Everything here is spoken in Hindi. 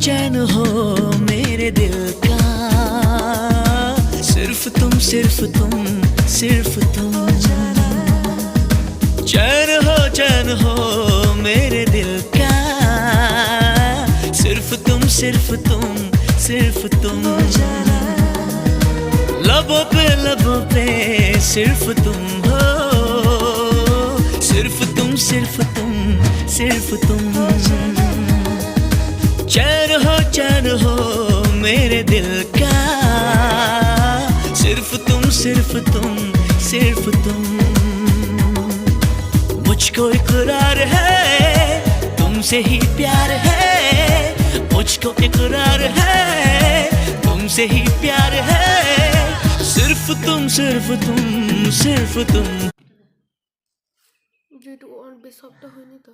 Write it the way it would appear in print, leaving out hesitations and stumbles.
चैन हो मेरे दिल का, सिर्फ तुम सिर्फ तुम सिर्फ तुम। चैन हो मेरे दिल का, सिर्फ तुम सिर्फ तुम सिर्फ तुम। लबों पे सिर्फ तुम हो, सिर्फ तुम सिर्फ तुम सिर्फ तुम। चैन हो मेरे दिल का, सिर्फ तुम सिर्फ तुम सिर्फ तुम। मुझको इकरार है तुमसे ही प्यार है, मुझको इकरार है तुमसे ही प्यार है। सिर्फ तुम सिर्फ तुम सिर्फ तुम। যেটু অন বেশ সবটা হয়নি তো।